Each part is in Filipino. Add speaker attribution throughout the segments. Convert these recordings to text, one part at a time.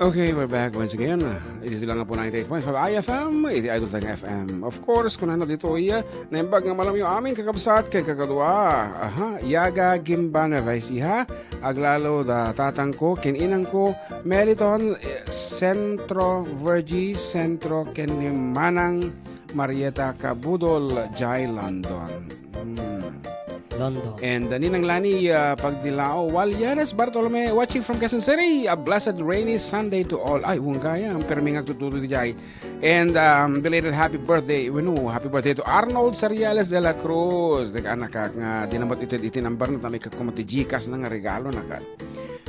Speaker 1: Okay, we're back once again. Dito lang nga po 98.5 IFM, iti Idol Tang FM. Of course, kung ano dito iya, naimbag nga malam yung aming kakabsat kay kagadwa. Yaga Gimbana Vaisiha, aglalo da tatang ko, kininang ko, Meliton, Centro Vergi, Centro Manang Marieta Kabudol, Jai London.
Speaker 2: London.
Speaker 1: And Ninang Lani Pagdilao Walyanes Bartolome watching from Quezon City. A blessed rainy Sunday to all. Ay, kaya ang permingag tutuloy di jay. And belated happy birthday. Happy birthday to Arnold Sariales de la Cruz. Dek anak nga dinamot itinambar na may kakumati Gcash na nga regalo na ka.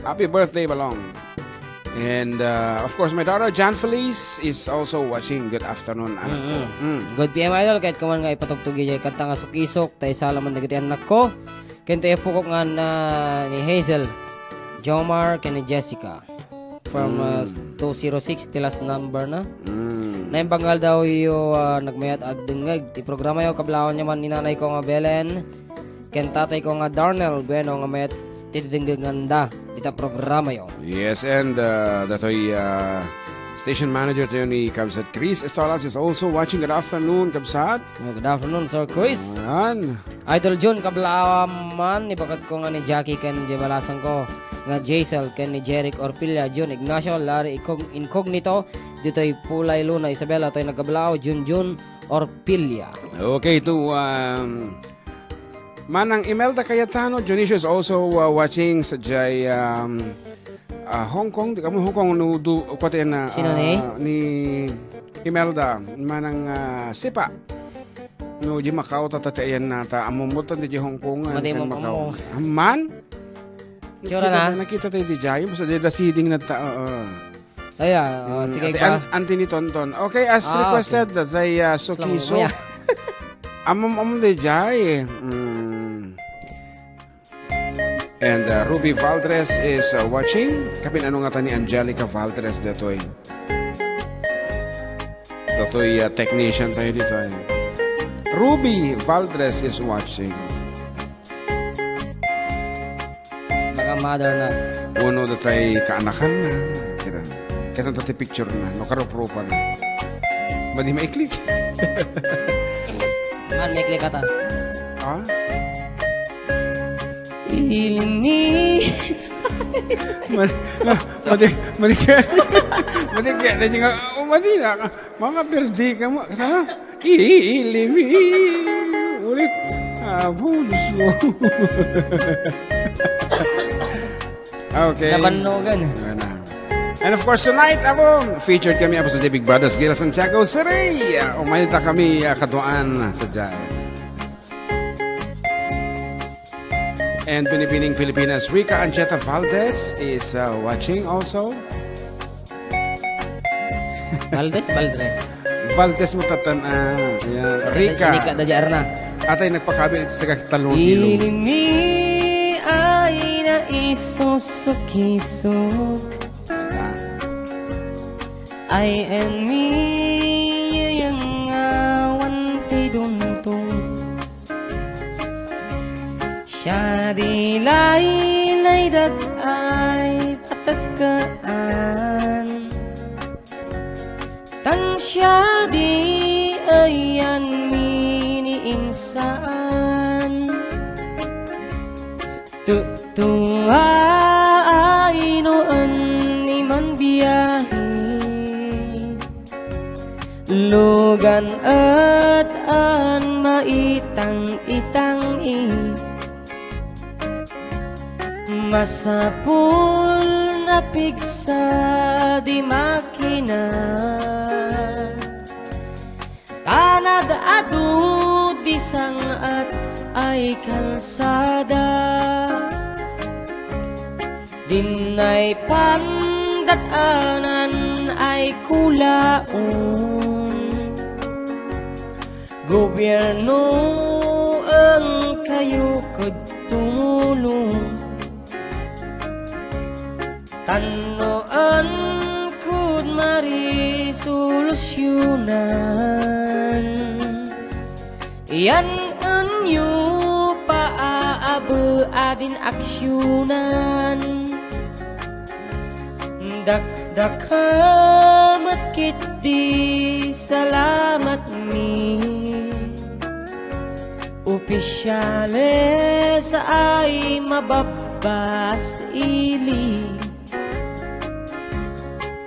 Speaker 1: Happy birthday, Balong. And of course, my daughter John Felice is also watching. Good afternoon, anak ko.
Speaker 2: Good PM Idol, kahit kuman nga ipatugtugi jay kanta nga sukisok, tayo salaman nagiti anak ko. Kento ipukok nga na ni Hazel, Jomar, kani Jessica. From 206, tilas number na. Naimbanggal daw yung nagmayat agdengag. Ti programa yung kablawan niya man ni nanay ko nga Belen. Ken tatay ko nga Darnell, bueno nga mayat tidingganda dita programa yo.
Speaker 1: Yes, and datoy station manager tayo ni Kabsat Chris Estolas is also watching. Good afternoon, Kabsat.
Speaker 2: Good afternoon, Sir Chris.
Speaker 1: Ayan.
Speaker 2: Idol John kablaman ibakat ko nga ni Jackie ken di balasan ko nga Jaisel ken ni Jeric Orpilla, John Ignacio Larry Incognito ditoy Pulay Luna Isabela tayo nagkablao Jun Orpilla.
Speaker 1: Okay, to Manang Imelda Cayetano, Dionisio is also watching sa jay Hong Kong. Di kamo Hong Kong no do kwate na
Speaker 2: sino
Speaker 1: ni Imelda Manang Sipa. No di Macau tatatayan nata amumutan di Hong Kong
Speaker 2: kan
Speaker 1: Macau. Man?
Speaker 2: Chora na.
Speaker 1: Nakita tayo di jay mo sa deda seeding na ta.
Speaker 2: Sige ka.
Speaker 1: Antony Tonton. Okay, as requested they Sukiso. Amom di jay. And Ruby Valdres is watching. Kapin ano nga ta ni Angelica Valdres datoy. Datoy technician tayo dito. Ruby Valdres is watching.
Speaker 2: Baka mother na.
Speaker 1: Uno datay kaanakan na. Kita dati picture na. No karupropa na. Madi maiklik.
Speaker 2: Man, maiklik ka ta.
Speaker 1: Ilmi Madina mga birthday ka mo kasama ilimi ulit bulos mo. Okay,
Speaker 2: Nabannogan.
Speaker 1: and of course tonight featured kami sa Big Brothers Gila Santiago City. Umayta kami katuan sa Jaya. And Binibining Pilipinas, Rica Ancheta Valdez is watching also.
Speaker 2: Valdez
Speaker 1: mo tatan Rica.
Speaker 2: Rica dajar na.
Speaker 1: Atay nagpakabil sa talong kilo.
Speaker 2: Ilimi ay na isusukisok. I and me yung awan kay duntong. Siya di lain ay dag-ay patagaan. Tan siya di ayan miniinsaan. Tuwa ay noon ni man biyahe. Lugan at an maitang-itang masapul na pigsa di makina. Tanad adu di sangat ay kalsada. Dinay pandatanan ay kulaon. Gobyerno ang kayo tumulong. Tanoan kud mari solusyonan. Yan anyo paaabe adin aksyonan. Dakdakat kiti salamat mi Opisyales ay mababas ili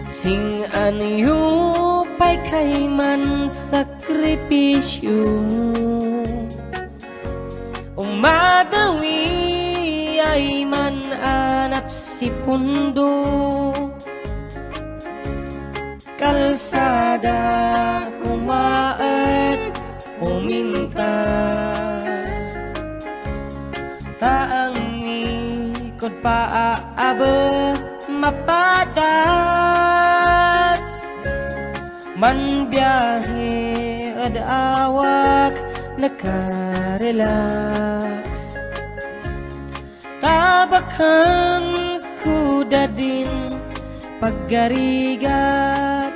Speaker 2: Sing anyo pa'y kay man sakripisyo Umadawi ay man anap si pundo Kalsada kumaat pumintas Taang ikot paaaba mapadas Man biyahe ad awak nakarelax Tabakan kuda din paggarigat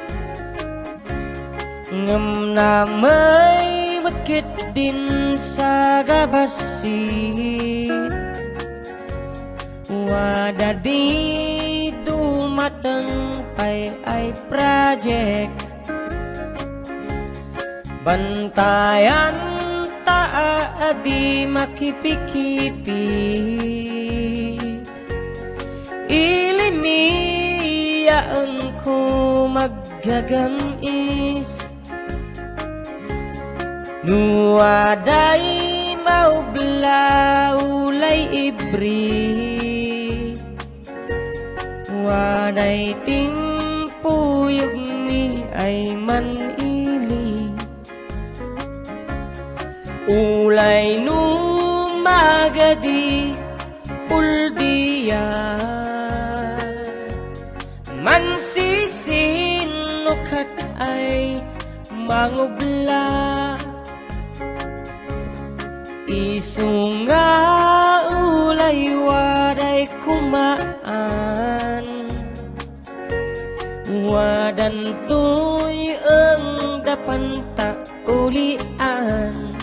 Speaker 2: Ngam na may makit din sa gabasit Wada di tumatang ay project Bantayan taadi makipikipit Ilimiyaan ko maggaganis Nuwaday maubla ulay ibrit Waday timpuyog ni ay manili Ulay numagadi uldiya Mansisinukat ay mangubla Isunga ulay waday kumaan Wadan to'y ang dapan taulian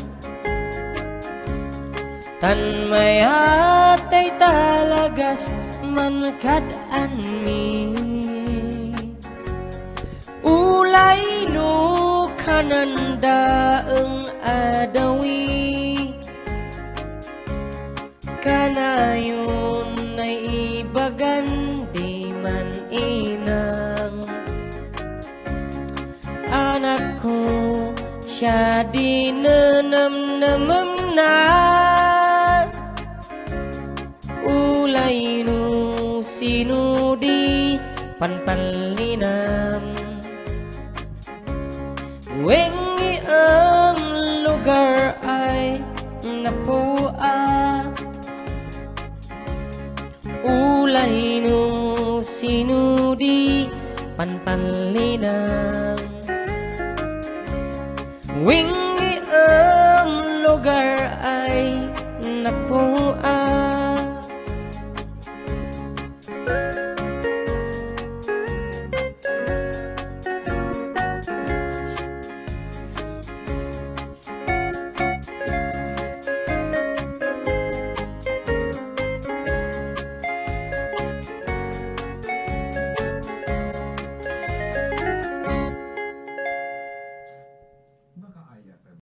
Speaker 2: Tan mayatay talagas mankadaan mi Ulay no kananda ang adawi Kanayon na ibagan di man inang Anak ko siya di nanamnamam na Ulay no sinudi panpalinam Wengi ang lugar ay napua Ulay no sinudi panpalinam Wengi ang lugar ay napua